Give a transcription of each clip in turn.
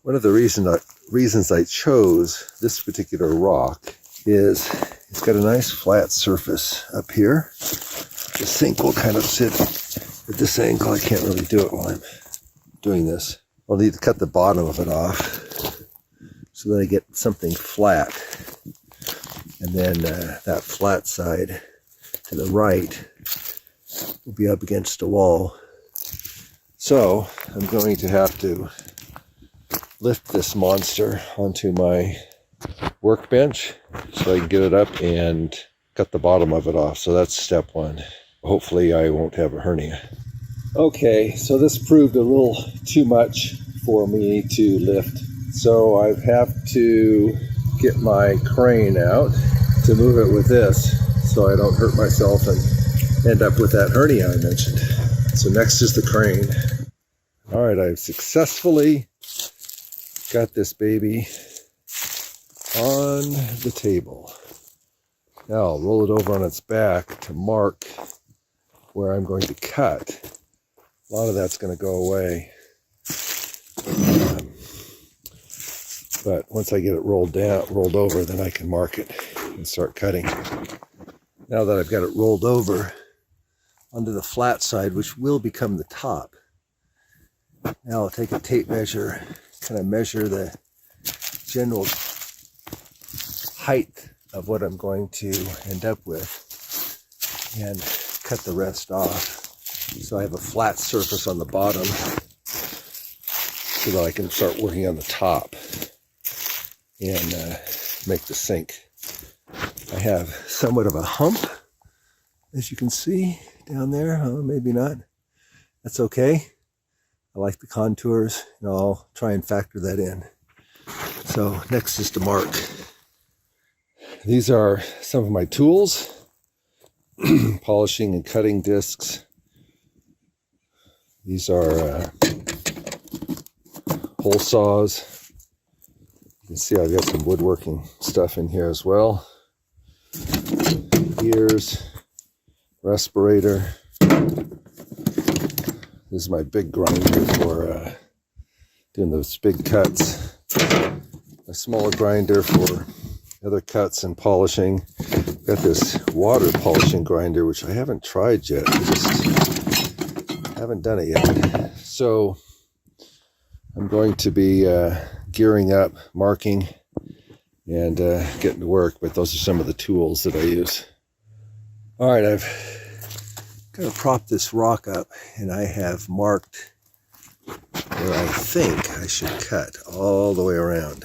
One of the reasons I chose this particular rock is it's got a nice flat surface up here. The sink will kind of sit at this angle. I can't really do it while I'm doing this. I'll need to cut the bottom of it off so that I get something flat. And then that flat side to the right will be up against a wall. So I'm going to have to lift this monster onto my workbench so I can get it up and cut the bottom of it off. So that's step one. Hopefully I won't have a hernia. Okay, so this proved a little too much for me to lift. So I have to get my crane out to move it with this so I don't hurt myself and end up with that hernia I mentioned. So next is the crane. All right, I've successfully got this baby on the table. Now I'll roll it over on its back to mark where I'm going to cut. A lot of that's going to go away. But once I get it rolled over, then I can mark it and start cutting. Now that I've got it rolled over onto the flat side, which will become the top, now I'll take a tape measure, kind of measure the general height of what I'm going to end up with and cut the rest off. So I have a flat surface on the bottom so that I can start working on the top and make the sink. I have somewhat of a hump, as you can see down there. Maybe not. That's okay. I like the contours, and I'll try and factor that in. So next is to mark. These are some of my tools. Polishing and cutting discs. These are hole saws. You can see I've got some woodworking stuff in here as well. Gears, respirator. This is my big grinder for doing those big cuts. A smaller grinder for other cuts and polishing. Got this water polishing grinder, which I haven't tried yet. I just haven't done it yet. So I'm going to be gearing up, marking, and getting to work. But those are some of the tools that I use. All right, I've got to prop this rock up, and I have marked where I think I should cut all the way around.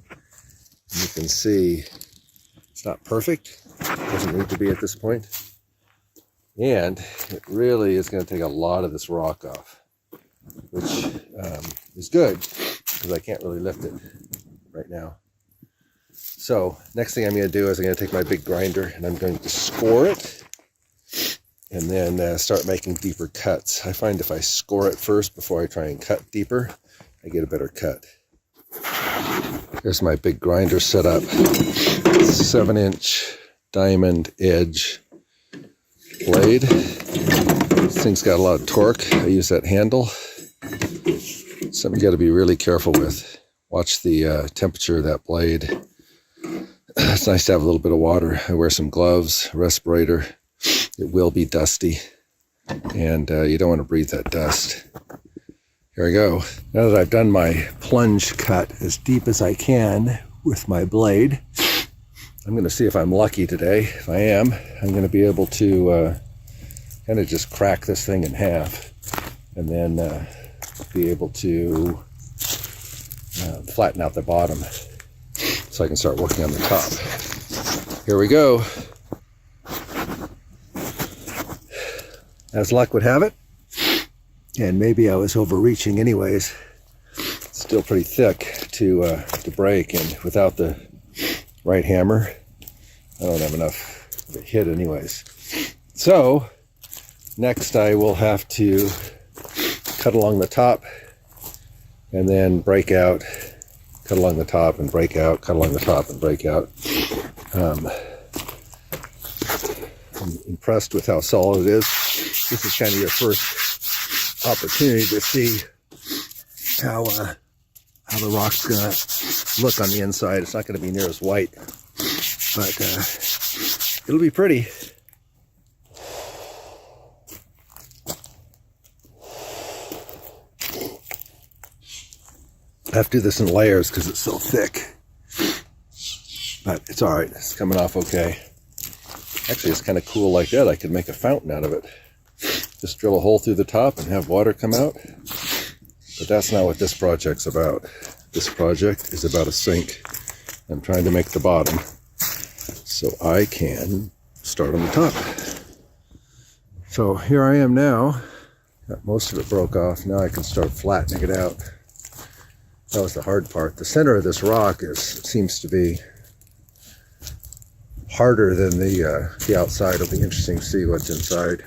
You can see it's not perfect. It doesn't need to be at this point. And it really is going to take a lot of this rock off, which is good because I can't really lift it right now. So next thing I'm going to do is I'm going to take my big grinder and I'm going to score it and then start making deeper cuts. I find if I score it first before I try and cut deeper, I get a better cut. Here's my big grinder set up. 7-inch diamond edge blade. This thing's got a lot of torque. I use that handle. Something you got to be really careful with. Watch the temperature of that blade. It's nice to have a little bit of water. I wear some gloves, respirator. It will be dusty, and you don't want to breathe that dust. Here I go. Now that I've done my plunge cut as deep as I can with my blade, I'm going to see if I'm lucky today. If I am, I'm going to be able to kind of just crack this thing in half and then be able to flatten out the bottom so I can start working on the top. Here we go. As luck would have it, and maybe I was overreaching anyways, it's still pretty thick to break, and without the right hammer, I don't have enough to hit anyways. So next I will have to cut along the top and then break out, cut along the top and break out, cut along the top and break out. I'm impressed with how solid it is. This is kind of your first opportunity to see how how the rock's gonna look on the inside. It's not gonna be near as white, but it'll be pretty. I have to do this in layers because it's so thick, but it's all right. It's coming off okay. Actually, it's kind of cool like that. I could make a fountain out of it. Just drill a hole through the top and have water come out. But that's not what this project's about. This project is about a sink. I'm trying to make the bottom so I can start on the top. So here I am now. Got most of it broke off. Now I can start flattening it out. That was the hard part. The center of this rock seems to be harder than the outside. It'll be interesting to see what's inside.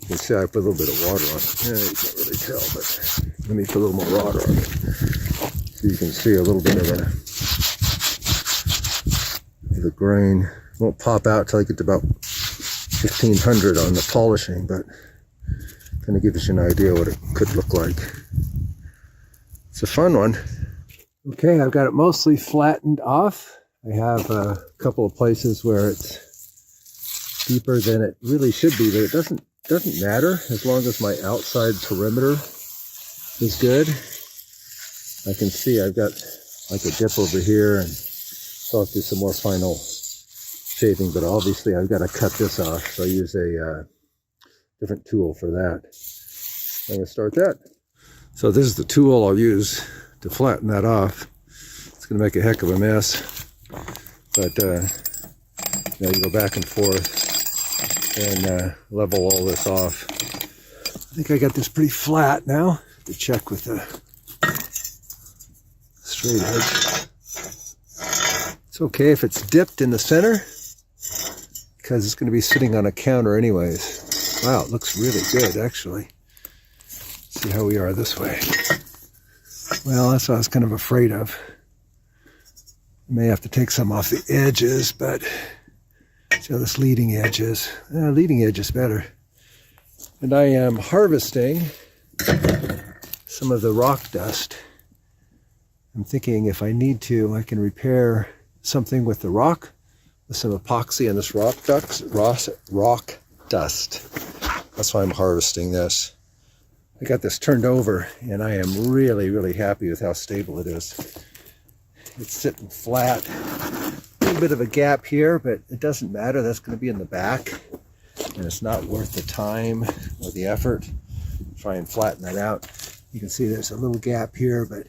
You can see I put a little bit of water on it. Yeah, you can't really tell, but let me put a little more water on it. So you can see a little bit of the grain. It won't pop out till I get to about 1500 on the polishing, but kind of gives you an idea what it could look like. It's a fun one. Okay, I've got it mostly flattened off. I have a couple of places where it's deeper than it really should be, but it doesn't matter as long as my outside perimeter is good. I can see I've got like a dip over here, and so I'll do some more final shaving, but obviously I've got to cut this off, so I use a different tool for that. I'm going to start that. So this is the tool I'll use to flatten that off. It's going to make a heck of a mess. But now you go back and forth and level all this off. I think I got this pretty flat now. To check with the straight edge. It's okay if it's dipped in the center because it's going to be sitting on a counter anyways. Wow, it looks really good actually. Let's see how we are this way. Well, that's what I was kind of afraid of. May have to take some off the edges, but see how this leading edge is. Leading edge is better. And I am harvesting some of the rock dust. I'm thinking if I need to, I can repair something with the rock, with some epoxy and this rock dust. That's why I'm harvesting this. I got this turned over, and I am really, really happy with how stable it is. It's sitting flat. A little bit of a gap here, but it doesn't matter. That's going to be in the back, and it's not worth the time or the effort to try and flatten that out. You can see there's a little gap here, but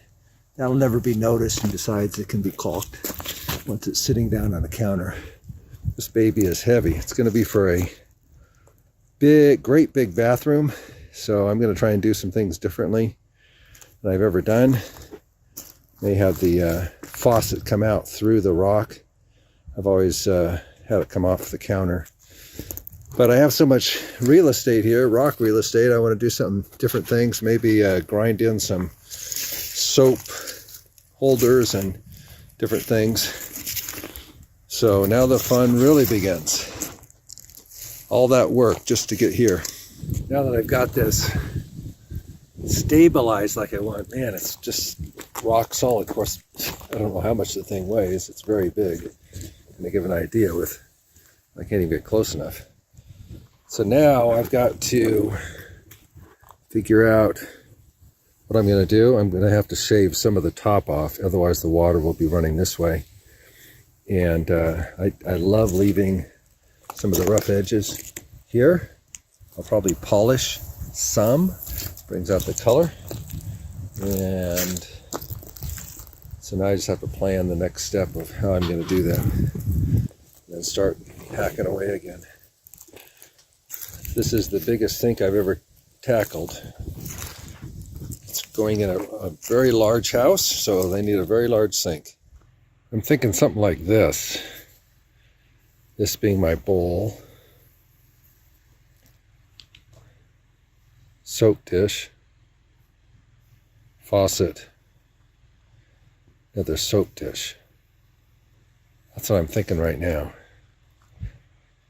that'll never be noticed, and besides, it can be caulked once it's sitting down on a counter. This baby is heavy. It's going to be for a great big bathroom, so I'm going to try and do some things differently than I've ever done. May have the faucet come out through the rock. I've always had it come off the counter. But I have so much real estate here, rock real estate, I want to do some different things. Maybe grind in some soap holders and different things. So now the fun really begins. All that work just to get here. Now that I've got this stabilized like I want, man, it's just rock solid. Of course, I don't know how much the thing weighs. It's very big. And to give an idea with, I can't even get close enough. So now I've got to figure out what I'm going to do. I'm going to have to shave some of the top off. Otherwise the water will be running this way. And I love leaving some of the rough edges here. I'll probably polish some. Brings out the color. And so now I just have to plan the next step of how I'm going to do that. And then start hacking away again. This is the biggest sink I've ever tackled. It's going in a very large house, so they need a very large sink. I'm thinking something like this. This being my bowl. Soap dish. Faucet. Another soap dish. That's what I'm thinking right now.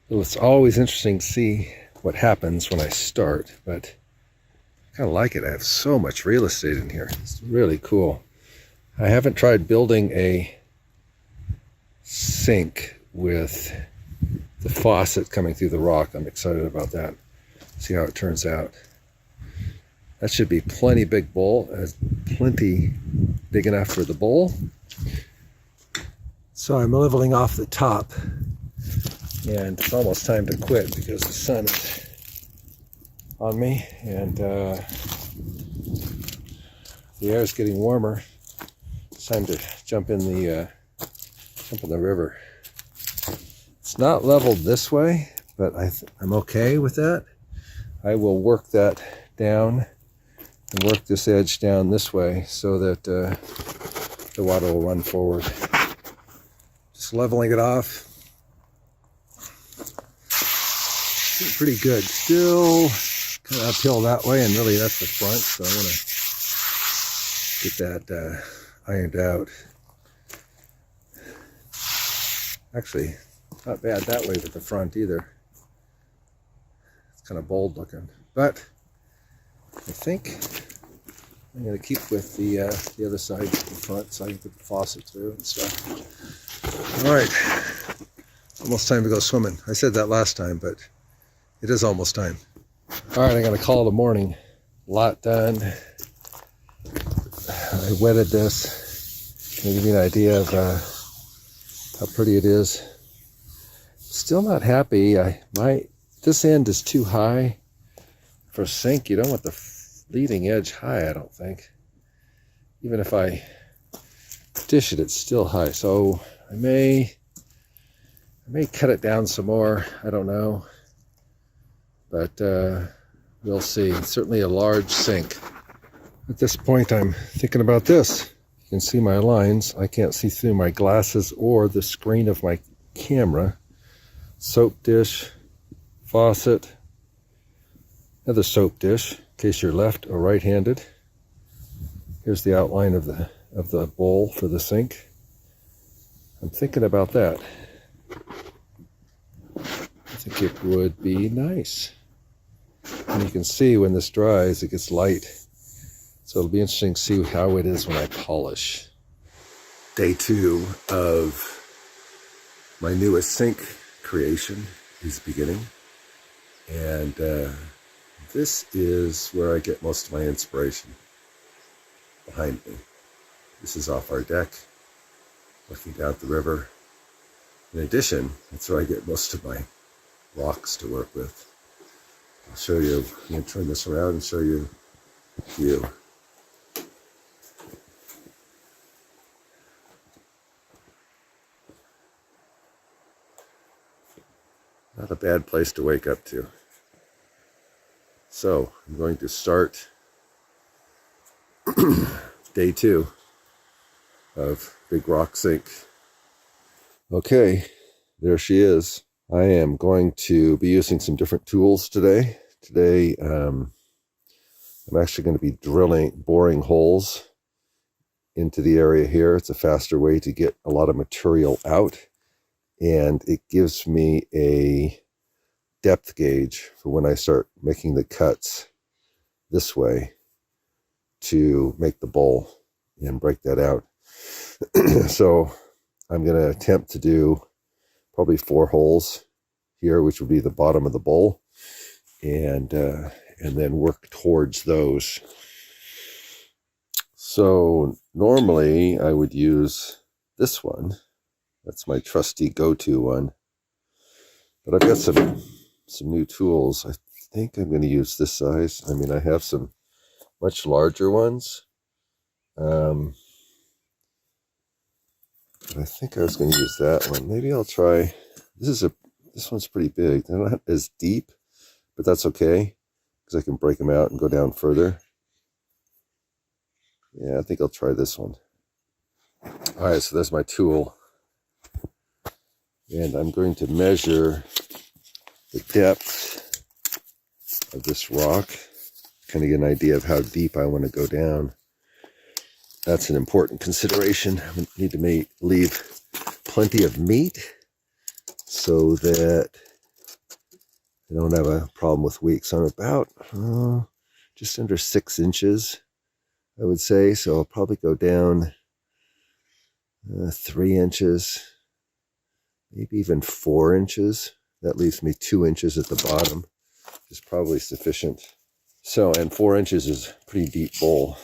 So it's always interesting to see what happens when I start, but I kind of like it. I have so much real estate in here. It's really cool. I haven't tried building a sink with the faucet coming through the rock. I'm excited about that. See how it turns out. That should be plenty big bowl, plenty big enough for the bowl. So I'm leveling off the top, and it's almost time to quit because the sun is on me, and the air is getting warmer. It's time to jump in the river. It's not leveled this way, but I'm okay with that. I will work that down and work this edge down this way so that the water will run forward. Just leveling it off. Pretty good. Still kind of uphill that way, and really that's the front, so I want to get that ironed out. Actually, not bad that way with the front either. It's kind of bold looking, but I think I'm going to keep with the other side, the front, so I can put the faucet through and stuff. All right, almost time to go swimming. I said that last time, but it is almost time. All right, I'm going to call it a morning. A lot done. I wetted this. I'll give you an idea of how pretty it is. Still not happy. This end is too high for a sink. You don't want the leading edge high, I don't think. Even if I dish it, it's still high. So I may cut it down some more. I don't know. But we'll see. It's certainly a large sink. At this point, I'm thinking about this. You can see my lines. I can't see through my glasses or the screen of my camera. Soap dish, faucet, another soap dish, in case you're left or right-handed. Here's the outline of the bowl for the sink. I'm thinking about that. I think it would be nice. And you can see when this dries, it gets light. So it'll be interesting to see how it is when I polish. Day 2 of my newest sink creation is beginning. And this is where I get most of my inspiration, behind me. This is off our deck, looking down at the river. In addition, that's where I get most of my rocks to work with. I'll show you. I'm going to turn this around and show you the view. Not a bad place to wake up to. So I'm going to start day 2 of Big Rock Sink. Okay, there she is. I am going to be using some different tools today. Today, I'm actually going to be boring holes into the area here. It's a faster way to get a lot of material out, and it gives me a depth gauge for when I start making the cuts this way to make the bowl and break that out. So I'm going to attempt to do probably 4 holes here, which would be the bottom of the bowl, and then work towards those. So normally I would use this one. That's my trusty go-to one. But I've got some new tools. I think I'm going to use this size. I mean, I have some much larger ones. But I think I was going to use that one. Maybe I'll try. This one's pretty big. They're not as deep, but that's okay because I can break them out and go down further. Yeah, I think I'll try this one. All right, so that's my tool. And I'm going to measure the depth of this rock, kind of get an idea of how deep I want to go down. That's an important consideration. I need to leave plenty of meat so that I don't have a problem with weeks. I'm about just under 6 inches, I would say. So I'll probably go down 3 inches, maybe even 4 inches. That leaves me 2 inches at the bottom, which is probably sufficient. So, and 4 inches is a pretty deep bowl.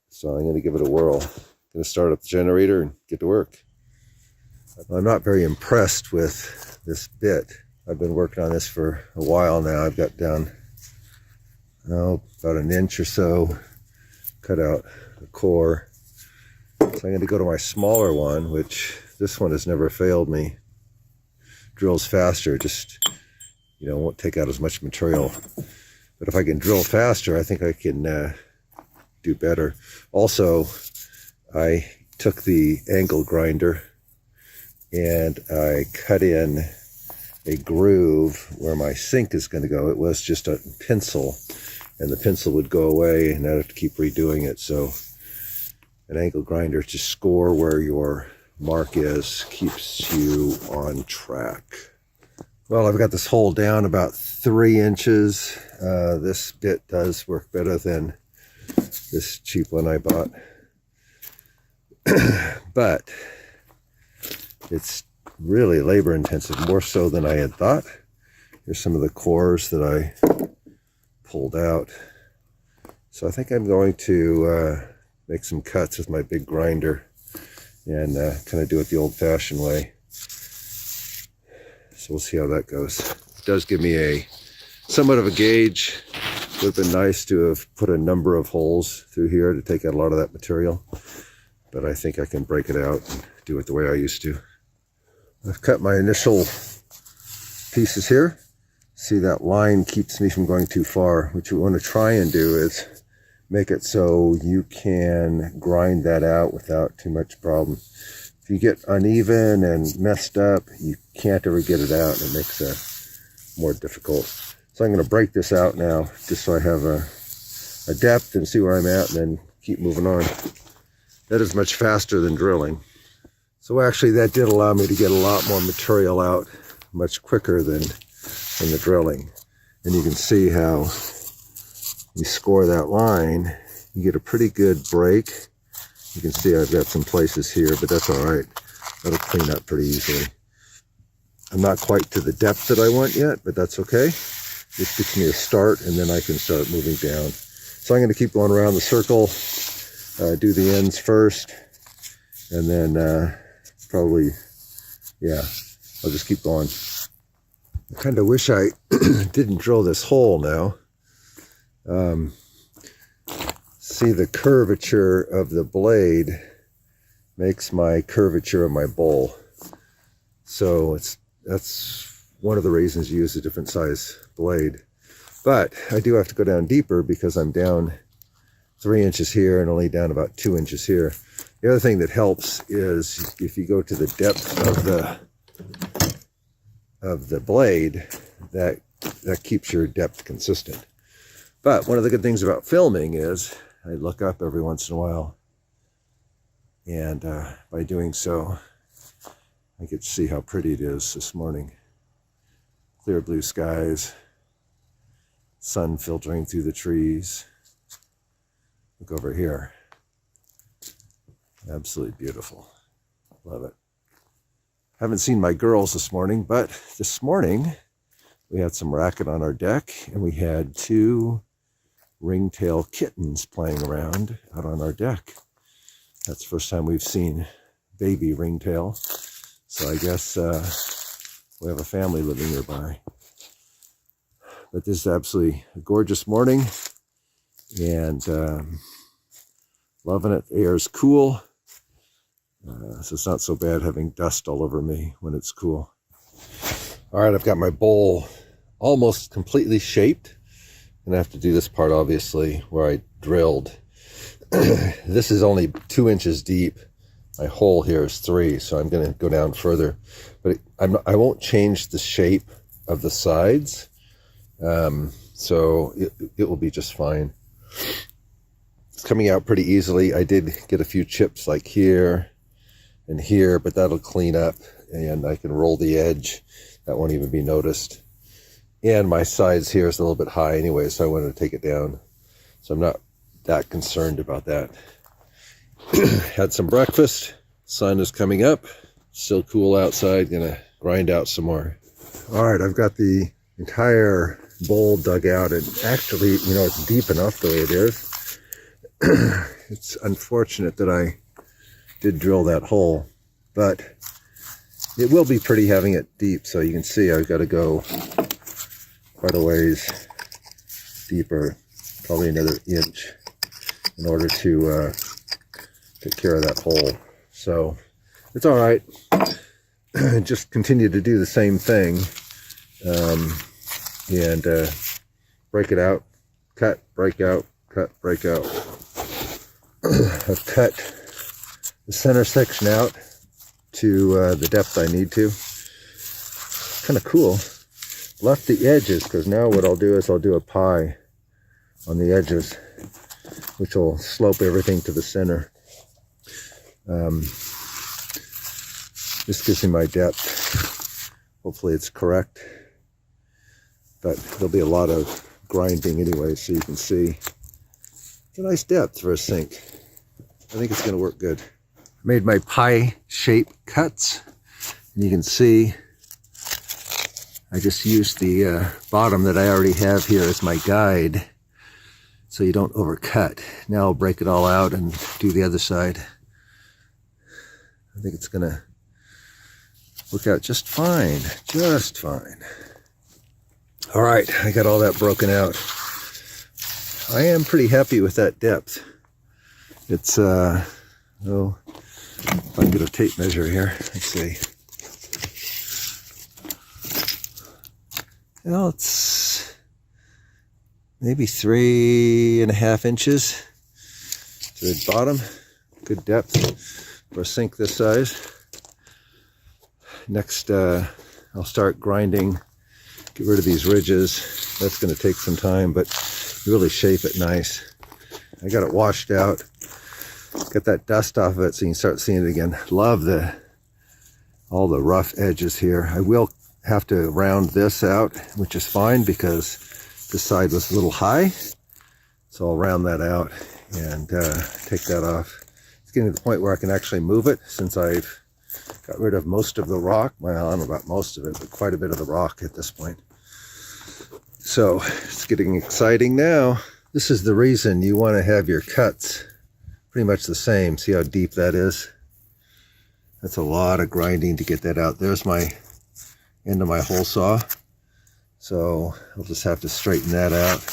So I'm going to give it a whirl. I'm going to start up the generator and get to work. I'm not very impressed with this bit. I've been working on this for a while now. I've got down, about an inch or so, cut out the core. So I'm going to go to my smaller one, which this one has never failed me. Drills faster, just, won't take out as much material. But if I can drill faster, I think I can do better. Also, I took the angle grinder and I cut in a groove where my sink is going to go. It was just a pencil, and the pencil would go away and I'd have to keep redoing it. So an angle grinder to score where your mark is keeps you on track. Well, I've got this hole down about 3 inches. This bit does work better than this cheap one I bought. But it's really labor intensive, more so than I had thought. Here's some of the cores that I pulled out. So I think I'm going to make some cuts with my big grinder and kind of do it the old-fashioned way. So we'll see how that goes. It does give me a somewhat of a gauge. It would have been nice to have put a number of holes through here to take out a lot of that material, but I think I can break it out and do it the way I used to. I've cut my initial pieces here. See, that line keeps me from going too far. What you want to try and do is make it so you can grind that out without too much problem. If you get uneven and messed up, you can't ever get it out, and it makes it more difficult. So I'm going to break this out now, just so I have a depth and see where I'm at, and then keep moving on. That is much faster than drilling. So actually that did allow me to get a lot more material out much quicker than the drilling. And you can see how you score that line, you get a pretty good break. You can see I've got some places here, but that's all right. That'll clean up pretty easily. I'm not quite to the depth that I want yet, but that's okay. This gets me a start, and then I can start moving down. So I'm going to keep going around the circle, do the ends first, and then probably, I'll just keep going. I kind of wish I didn't drill this hole now. See, the curvature of the blade makes my curvature of my bowl. So that's one of the reasons you use a different size blade. But I do have to go down deeper because I'm down 3 inches here and only down about 2 inches here. The other thing that helps is if you go to the depth of the blade, that keeps your depth consistent. But one of the good things about filming is I look up every once in a while, and by doing so, I get to see how pretty it is this morning. Clear blue skies, sun filtering through the trees. Look over here. Absolutely beautiful. Love it. Haven't seen my girls this morning, but this morning we had some racket on our deck, and we had 2 ringtail kittens playing around out on our deck. That's the first time we've seen baby ringtail. So I guess we have a family living nearby. But this is absolutely a gorgeous morning, and loving it. The air's cool. So it's not so bad having dust all over me when it's cool. All right, I've got my bowl almost completely shaped. I'm gonna have to do this part, obviously, where I drilled. This is only 2 inches deep. My hole here is 3, so I'm gonna go down further. But I won't change the shape of the sides, so it will be just fine. It's coming out pretty easily. I did get a few chips like here and here, but that'll clean up, and I can roll the edge. That won't even be noticed. And my sides here is a little bit high anyway, so I wanted to take it down. So I'm not that concerned about that. Had some breakfast, Sun is coming up. Still cool outside. Gonna grind out some more. All right, I've got the entire bowl dug out, and actually, you know, it's deep enough the way it is. It's unfortunate that I did drill that hole, but it will be pretty having it deep. So you can see I've got to go quite a ways deeper, probably another inch, in order to take care of that hole. So it's all right. Just continue to do the same thing, and break it out, cut, break out, cut, break out. I've cut the center section out to the depth I need to. Kind of cool. Left the edges, because now what I'll do is I'll do a pie on the edges, which will slope everything to the center. This gives me my depth. Hopefully it's correct, but there'll be a lot of grinding anyway, so you can see it's a nice depth for a sink. I think it's going to work good. I made my pie shape cuts, and you can see I just used the bottom that I already have here as my guide, so you don't overcut. Now I'll break it all out and do the other side. I think it's going to work out just fine, just fine. All right, I got all that broken out. I am pretty happy with that depth. It's, oh, if I can get a tape measure here, let's see. Well, it's maybe 3.5 inches to the bottom. Good depth for a sink this size. Next, I'll start grinding, get rid of these ridges. That's going to take some time, but really shape it nice. I got it washed out. Get that dust off of it so you can start seeing it again. Love all the rough edges here. I will have to round this out, which is fine because this side was a little high. So I'll round that out and take that off. It's getting to the point where I can actually move it, since I've got rid of most of the rock. Well, I don't know about most of it, but quite a bit of the rock at this point. So it's getting exciting now. This is the reason you want to have your cuts pretty much the same. See how deep that is? That's a lot of grinding to get that out. There's my end of my hole saw. So I'll just have to straighten that out.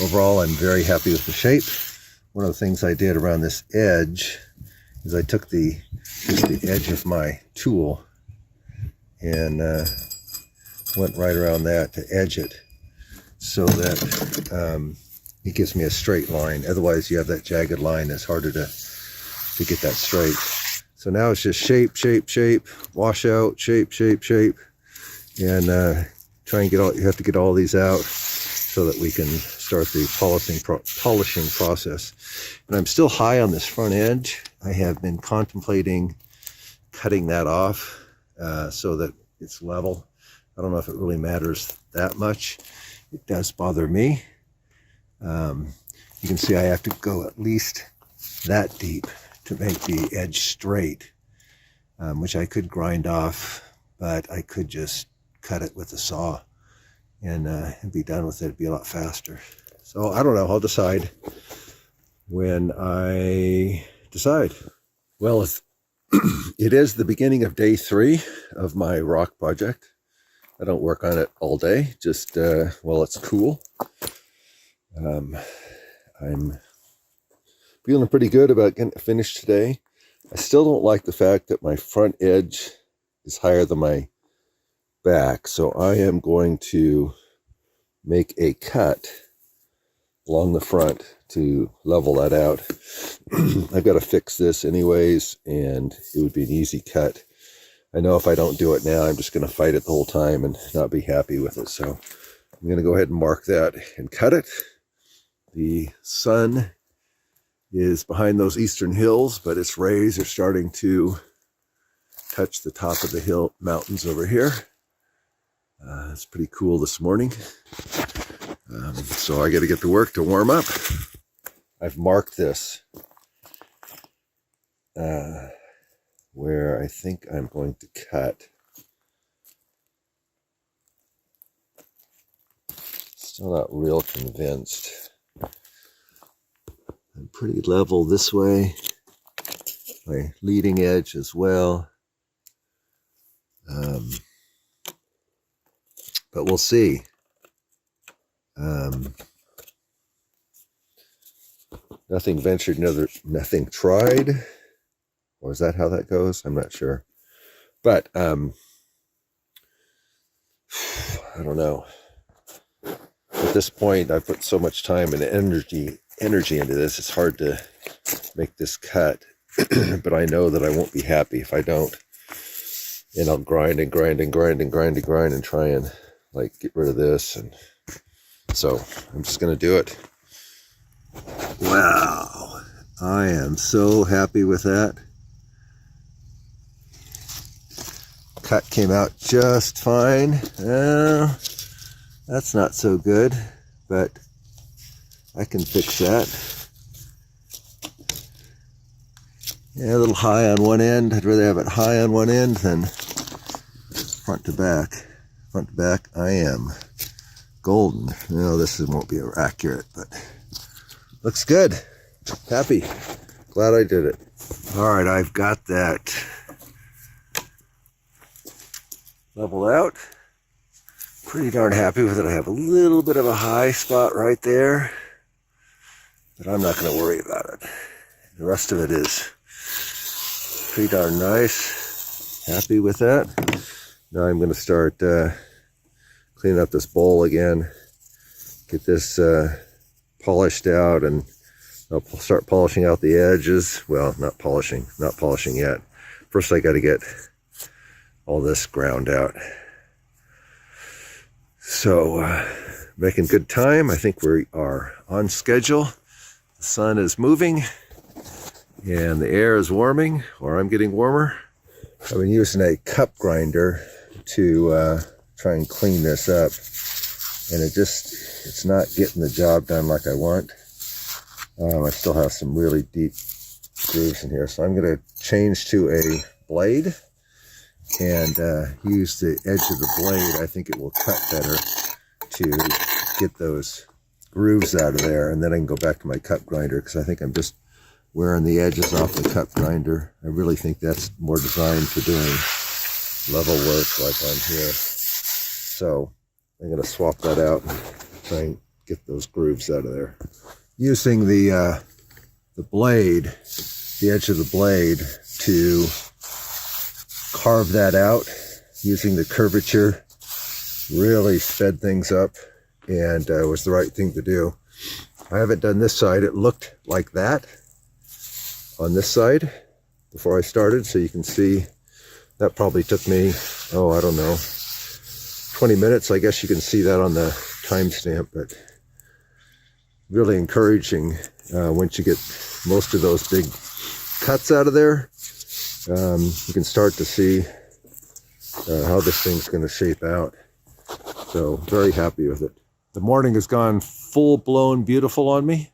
Overall, I'm very happy with the shape. One of the things I did around this edge is I took just the edge of my tool and went right around that to edge it, so that it gives me a straight line. Otherwise, you have that jagged line. It's harder to get that straight. So now it's just shape, shape, shape, wash out, shape, shape, shape, and try and you have to get all these out so that we can start the polishing process. And I'm still high on this front edge. I have been contemplating cutting that off so that it's level. I don't know if it really matters that much. It does bother me. You can see I have to go at least that deep to make the edge straight, which I could grind off, but I could just cut it with a saw and be done with it. It'd be a lot faster. So I don't know. I'll decide when I decide. Well, it is the beginning of day 3 of my rock project. I don't work on it all day, just while it's cool. I'm feeling pretty good about getting it finished today. I still don't like the fact that my front edge is higher than my back, so I am going to make a cut along the front to level that out. I've got to fix this anyways, and it would be an easy cut. I know if I don't do it now, I'm just going to fight it the whole time and not be happy with it. So I'm going to go ahead and mark that and cut it. The sun is behind those eastern hills, but its rays are starting to touch the top of the hill mountains over here. It's pretty cool this morning. So I got to get to work to warm up. I've marked this where I think I'm going to cut. Still not real convinced. I'm pretty level this way. My leading edge as well. But we'll see. Nothing ventured, nothing tried. Or is that how that goes? I'm not sure. But I don't know. At this point, I've put so much time and energy into this. It's hard to make this cut. But I know that I won't be happy if I don't. And I'll grind and grind and grind and grind and grind and try and like get rid of this. And so I'm just going to do it. Wow. I am so happy with that. Cut came out just fine. That's not so good, but I can fix that. Yeah, a little high on one end. I'd rather have it high on one end than front to back. Front to back, I am golden. No, this won't be accurate, but looks good. Happy. Glad I did it. All right, I've got that leveled out. Pretty darn happy with it. I have a little bit of a high spot right there, but I'm not going to worry about it. The rest of it is pretty darn nice. Happy with that. Now I'm going to start cleaning up this bowl again. Get this polished out, and I'll start polishing out the edges. Well, not polishing yet. First I got to get all this ground out. So making good time. I think we are on schedule. The sun is moving and the air is warming, or I'm getting warmer. I've been using a cup grinder to try and clean this up, and it's not getting the job done like I want. I still have some really deep grooves in here, so I'm going to change to a blade and use the edge of the blade. I think it will cut better to get those grooves out of there, and then I can go back to my cup grinder, because I think I'm just wearing the edges off the cup grinder. I really think that's more designed for doing level work like on here. So I'm going to swap that out and try and get those grooves out of there. Using the blade, the edge of the blade, to carve that out, using the curvature, really sped things up, and was the right thing to do. I haven't done this side. It looked like that on this side before I started, so you can see that probably took me, I don't know, 20 minutes. I guess you can see that on the timestamp, but really encouraging once you get most of those big cuts out of there. You can start to see how this thing's going to shape out. So very happy with it. The morning has gone full-blown beautiful on me.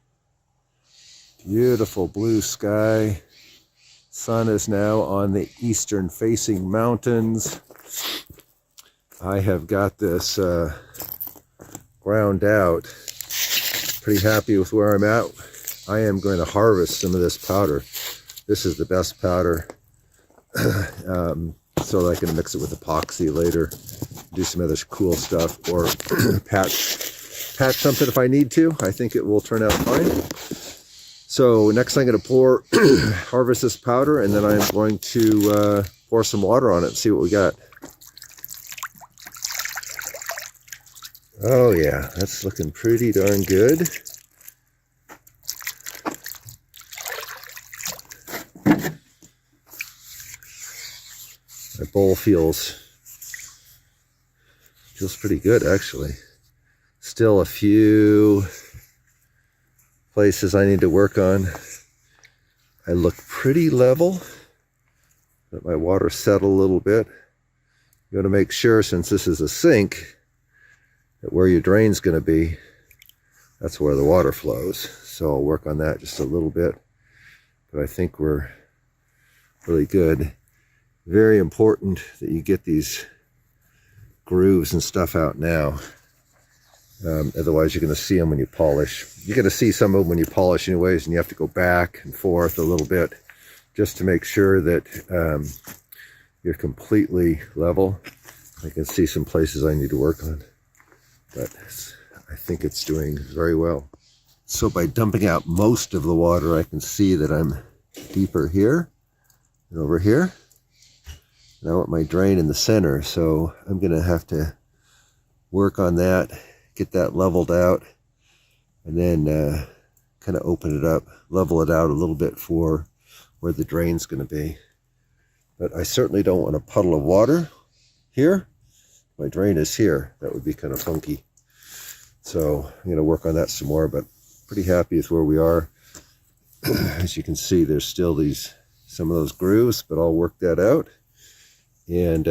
Beautiful blue sky. Sun is now on the eastern facing mountains. I have got this ground out. Pretty happy with where I'm at. I am going to harvest some of this powder. This is the best powder. So that I can mix it with epoxy later, do some other cool stuff, or patch something if I need to. I think it will turn out fine. So next I'm going to harvest this powder, and then I'm going to pour some water on it and see what we got. Oh yeah, that's looking pretty darn good. My bowl feels pretty good, actually. Still a few places I need to work on. I look pretty level. Let my water settle a little bit. You want to make sure, since this is a sink, that where your drain's going to be, that's where the water flows. So I'll work on that just a little bit. But I think we're really good. Very important that you get these grooves and stuff out now. Otherwise you're going to see them when you polish. You're going to see some of them when you polish anyways, and you have to go back and forth a little bit just to make sure that you're completely level. I can see some places I need to work on, but I think it's doing very well. So by dumping out most of the water, I can see that I'm deeper here and over here. And I want my drain in the center, so I'm going to have to work on that, get that leveled out, and then kind of open it up, level it out a little bit for where the drain's going to be. But I certainly don't want a puddle of water here. My drain is here. That would be kind of funky. So I'm going to work on that some more, but pretty happy with where we are. As you can see, there's still some of those grooves, but I'll work that out. And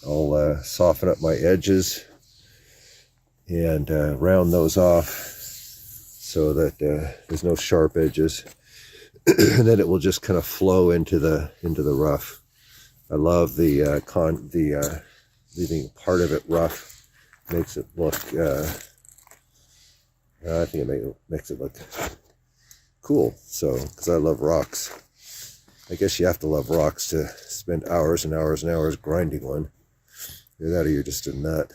I'll soften up my edges and round those off so that there's no sharp edges. And then it will just kind of flow into the rough. I love the leaving part of it rough. Makes it look. I think it makes it look cool. So, because I love rocks. I guess you have to love rocks to spend hours and hours and hours grinding one. Either that or you're just a nut.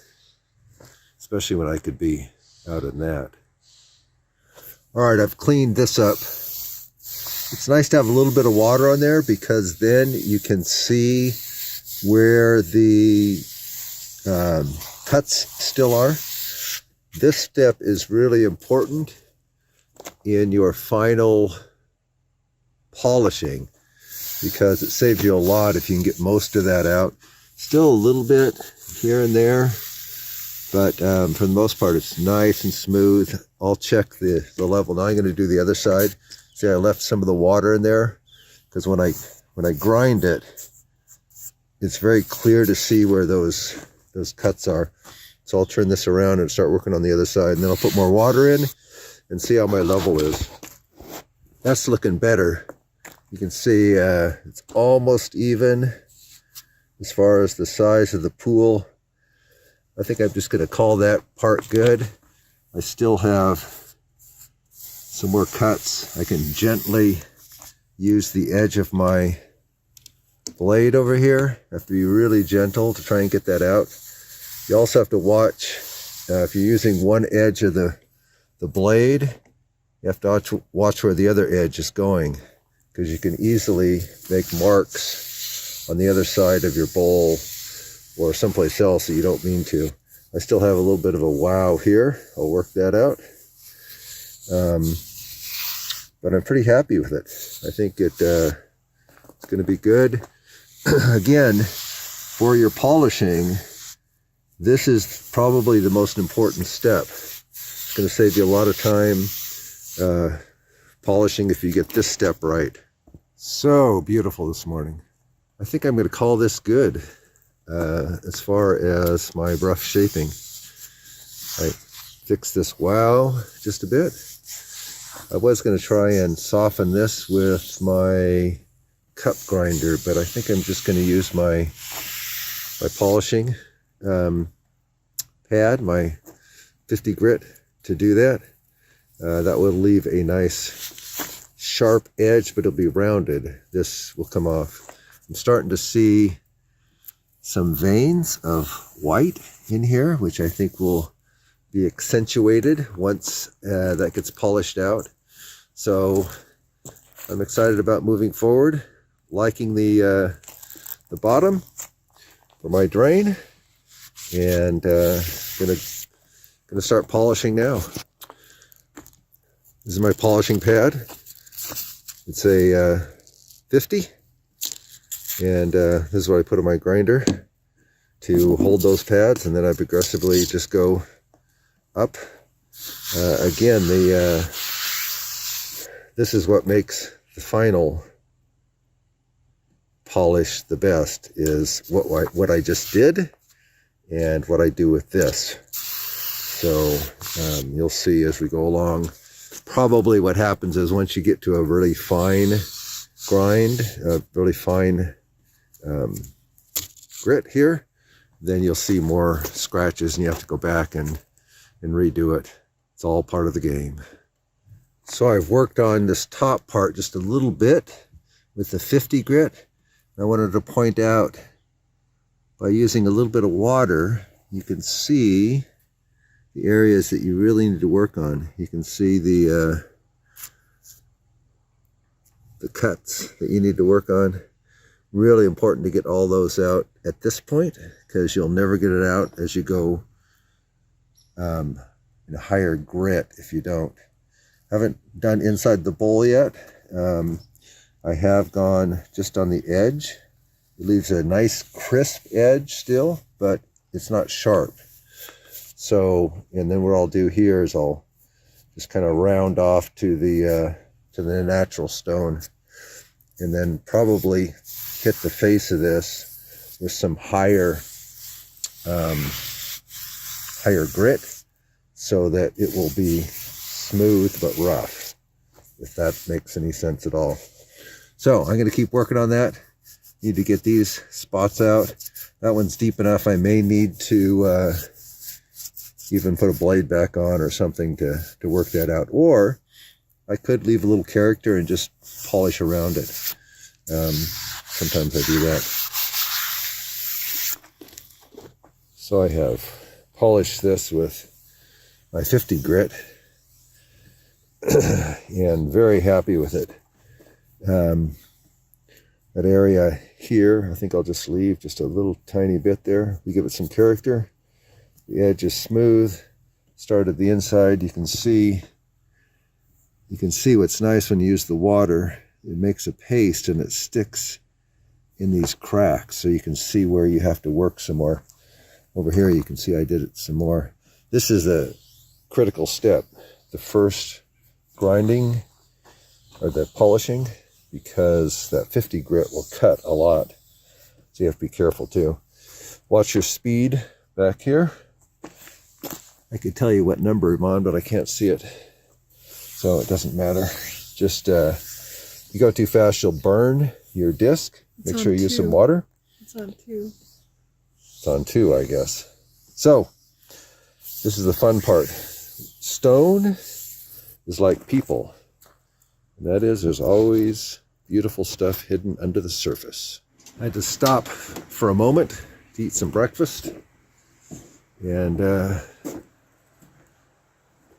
Especially when I could be out in that. Alright, I've cleaned this up. It's nice to have a little bit of water on there because then you can see where the cuts still are. This step is really important in your final polishing because it saves you a lot if you can get most of that out. Still a little bit here and there, but for the most part it's nice and smooth. I'll check the level. Now I'm going to do the other side. See, I left some of the water in there because when I grind it, it's very clear to see where those cuts are. So I'll turn this around and start working on the other side, and then I'll put more water in and see how my level is. That's looking better. You can see it's almost even as far as the size of the pool. I think I'm just going to call that part good. I still have some more cuts. I can gently use the edge of my blade over here. I have to be really gentle to try and get that out. You also have to watch, if you're using one edge of the blade, you have to watch where the other edge is going, because you can easily make marks on the other side of your bowl or someplace else that you don't mean to. I still have a little bit of a wow here. I'll work that out. But I'm pretty happy with it. I think it's going to be good. Again, for your polishing, this is probably the most important step. It's going to save you a lot of time polishing if you get this step right. So beautiful this morning. I think I'm going to call this good as far as my rough shaping. I fixed this wow just a bit. I was going to try and soften this with my cup grinder, but I think I'm just going to use my polishing pad, my 50 grit, to do that. That will leave a nice sharp edge, but it'll be rounded. This will come off. I'm starting to see some veins of white in here, which I think will be accentuated once that gets polished out. So I'm excited about moving forward, liking the bottom for my drain, and gonna start polishing now. This is my polishing pad. It's a 50, and this is what I put on my grinder to hold those pads, and then I progressively just go up. Again, this is what makes the final polish the best, is what I just did and what I do with this. So you'll see as we go along. Probably what happens is once you get to a really fine grind, really fine grit here, then you'll see more scratches and you have to go back and redo it. It's all part of the game. So I've worked on this top part just a little bit with the 50 grit. I wanted to point out, by using a little bit of water, you can see the areas that you really need to work on. You can see the cuts that you need to work on. Really important to get all those out at this point, because you'll never get it out as you go in a higher grit if you don't. I haven't done inside the bowl yet. I have gone just on the edge. It leaves a nice crisp edge still, but it's not sharp. So, and then what I'll do here is I'll just kind of round off to the natural stone, and then probably hit the face of this with some higher grit, so that it will be smooth but rough, if that makes any sense at all. So I'm going to keep working on that. Need to get these spots out. That one's deep enough. I may need to even put a blade back on or something to work that out. Or I could leave a little character and just polish around it. Sometimes I do that. So I have polished this with my 50 grit and very happy with it. That area here, I think I'll just leave just a little tiny bit there. We give it some character. The edge is smooth. Start at the inside. You can see what's nice when you use the water. It makes a paste and it sticks in these cracks, so you can see where you have to work some more. Over here you can see I did it some more. This is a critical step, the first grinding or the polishing, because that 50 grit will cut a lot, so you have to be careful too. Watch your speed back here. I could tell you what number I'm on, but I can't see it, so it doesn't matter. Just you go too fast, you'll burn your disc. Make sure you use some water. It's on 2. It's on 2, I guess. So this is the fun part. Stone is like people. And that is, there's always beautiful stuff hidden under the surface. I had to stop for a moment to eat some breakfast and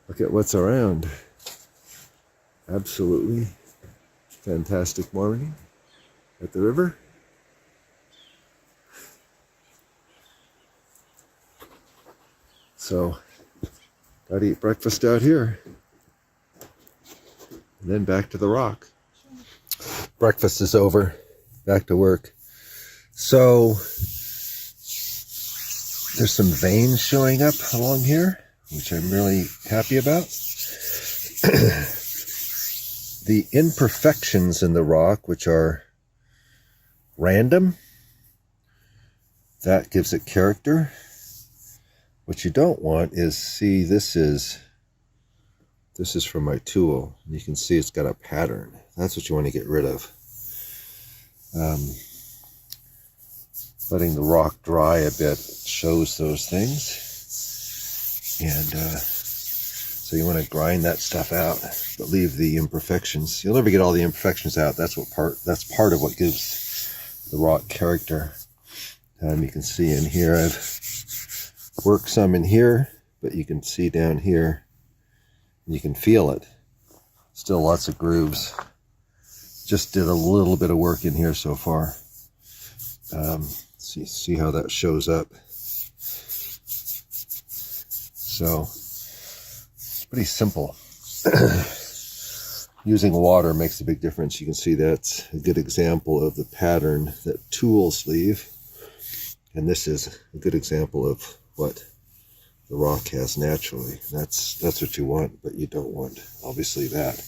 look at what's around. Absolutely fantastic morning at the river. So, gotta eat breakfast out here. And then back to the rock. Breakfast is over. Back to work. So, there's some veins showing up along here, which I'm really happy about. The imperfections in the rock, which are random, that gives it character. What you don't want is, see, this is from my tool. You can see it's got a pattern. That's what you want to get rid of. Letting the rock dry a bit shows those things. And so you want to grind that stuff out, but leave the imperfections. You'll never get all the imperfections out. That's part of what gives the rock character. You can see in here, I've worked some in here, but you can see down here, you can feel it. Still lots of grooves. Just did a little bit of work in here so far. See how that shows up. So it's pretty simple. Using water makes a big difference. You can see that's a good example of the pattern that tools leave. And this is a good example of what the rock has naturally. That's what you want, but you don't want, obviously, that.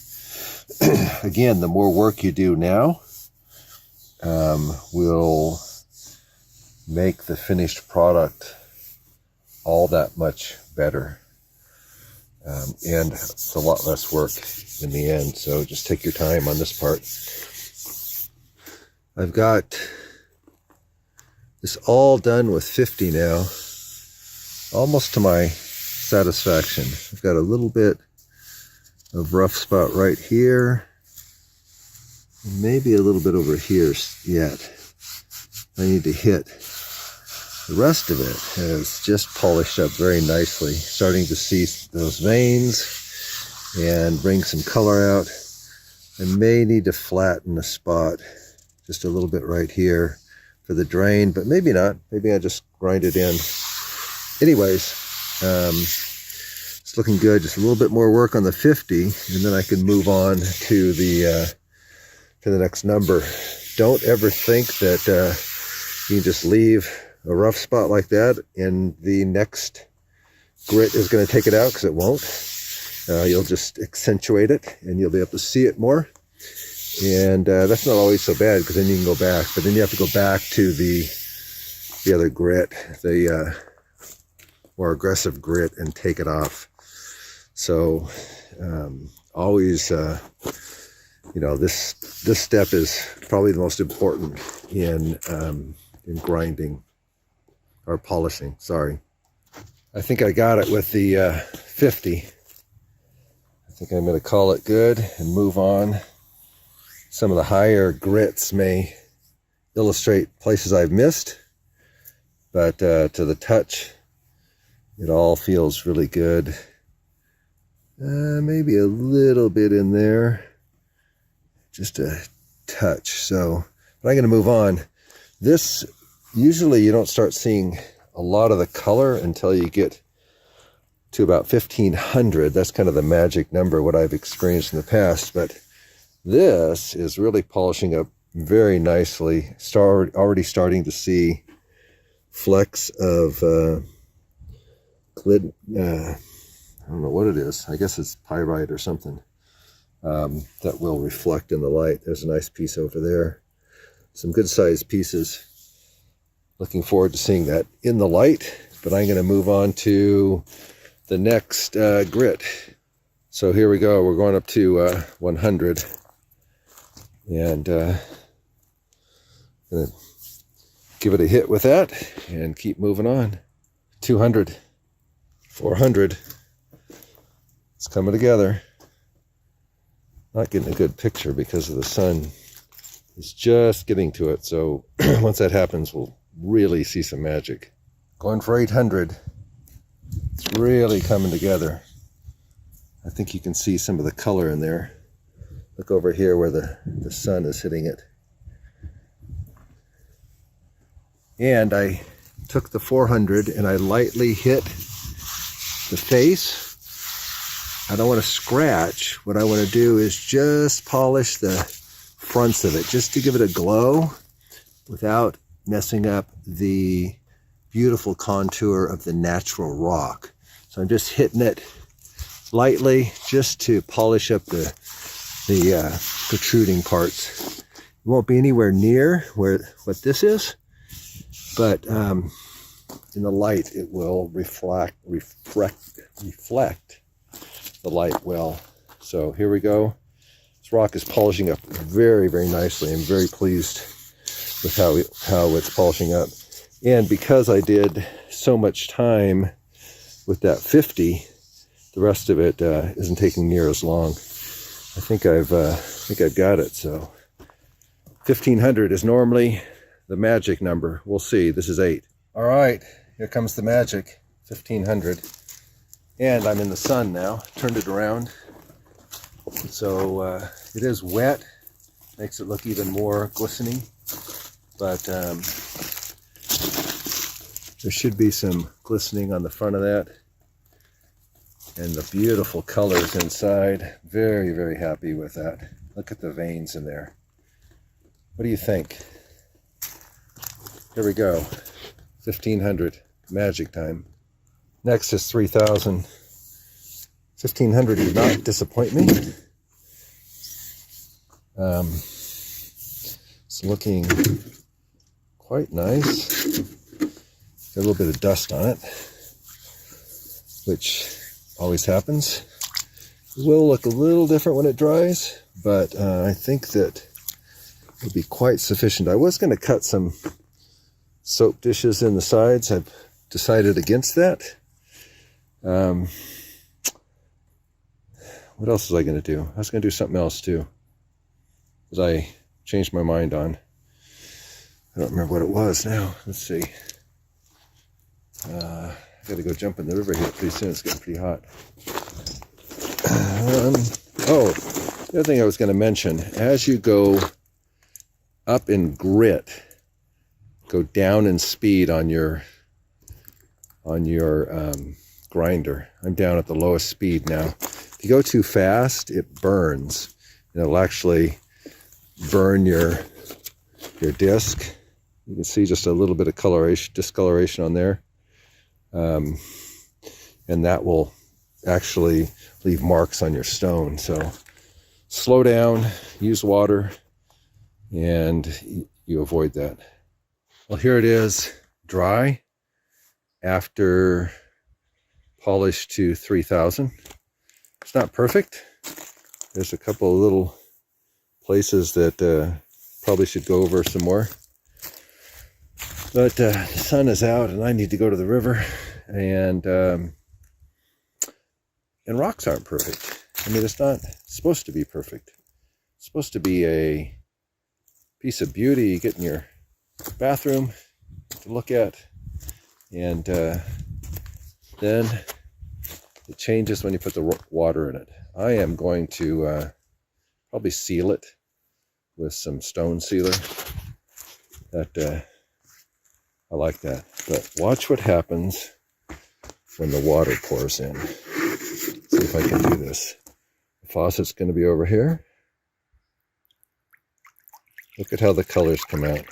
Again, the more work you do now will make the finished product all that much better. And it's a lot less work in the end, so just take your time on this part. I've got this all done with 50 now, almost to my satisfaction. I've got a little bit of rough spot right here, maybe a little bit over here yet. I need to hit. The rest of it has just polished up very nicely, starting to see those veins and bring some color out. I may need to flatten a spot just a little bit right here for the drain, but maybe not. Maybe I just grind it in. Anyways, it's looking good. Just a little bit more work on the 50, and then I can move on to the next number. Don't ever think that you can just leave a rough spot like that and the next grit is going to take it out, because it won't. You'll just accentuate it and you'll be able to see it more. And that's not always so bad, because then you can go back. But then you have to go back to the other grit, the more aggressive grit, and take it off. So always, this step is probably the most important in grinding or polishing. Sorry. I think I got it with the 50. I think I'm going to call it good and move on. Some of the higher grits may illustrate places I've missed, but to the touch, it all feels really good. Maybe a little bit in there, just a touch. So, but I'm going to move on. This, usually you don't start seeing a lot of the color until you get to about 1500. That's kind of the magic number, what I've experienced in the past. But this is really polishing up very nicely. Already starting to see flecks of I don't know what it is. I guess it's pyrite or something that will reflect in the light. There's a nice piece over there. Some good sized pieces. Looking forward to seeing that in the light. But I'm going to move on to the next grit. So here we go. We're going up to 100. And going to give it a hit with that and keep moving on. 200. 400. It's coming together. Not getting a good picture because of the sun. It's just getting to it. So once that happens, we'll really see some magic. Going for 800. It's really coming together. I think you can see some of the color in there. Look over here where the sun is hitting it. And I took the 400 and I lightly hit the face. I don't want to scratch. What I want to do is just polish the fronts of it, just to give it a glow without messing up the beautiful contour of the natural rock. So I'm just hitting it lightly just to polish up the protruding parts. It won't be anywhere near what this is, but in the light it will reflect the light well. So here we go. This rock is polishing up very, very nicely. I'm very pleased with how it's polishing up. And because I did so much time with that 50, the rest of it isn't taking near as long. I think I've got it. So 1500 is normally the magic number. We'll see. This is 8. All right, here comes the magic. 1500. And I'm in the sun now. Turned it around. So it is wet. Makes it look even more glistening. But there should be some glistening on the front of that. And the beautiful colors inside. Very, very happy with that. Look at the veins in there. What do you think? Here we go. 1500. Magic time. Next is 3000. 1500 did not disappoint me. It's looking quite nice. Got a little bit of dust on it, which always happens. It will look a little different when it dries, but I think that will be quite sufficient. I was going to cut some soap dishes in the sides. I've decided against that. What else was I going to do? I was going to do something else too that I changed my mind on. I don't remember what it was now. Let's see. I got to go jump in the river here pretty soon. It's getting pretty hot. Oh, the other thing I was going to mention, as you go up in grit, go down in speed on your grinder. I'm down at the lowest speed now. If you go too fast, it burns. And it'll actually burn your disc. You can see just a little bit of discoloration on there. And that will actually leave marks on your stone. So slow down, use water, and you avoid that. Well, here it is, dry after polished to 3000. It's not perfect. There's a couple of little places that probably should go over some more. But the sun is out and I need to go to the river, and rocks aren't perfect. I mean, it's not supposed to be perfect. It's supposed to be a piece of beauty you get in your bathroom to look at, and then it changes when you put the water in it. I am going to probably seal it with some stone sealer. I like that. But watch what happens when the water pours in. See if I can do this. The faucet's going to be over here. Look at how the colors come out.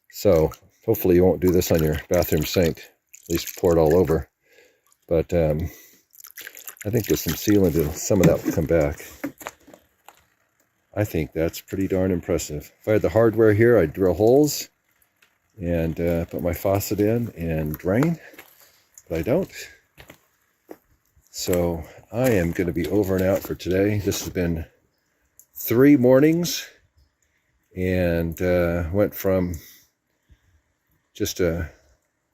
So hopefully you won't do this on your bathroom sink. At least pour it all over. But I think with some sealant, some of that will come back. I think that's pretty darn impressive. If I had the hardware here, I'd drill holes and put my faucet in and drain. But I don't. So I am going to be over and out for today. This has been 3 mornings, and went from just a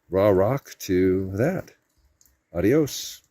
raw rock to that. Adios.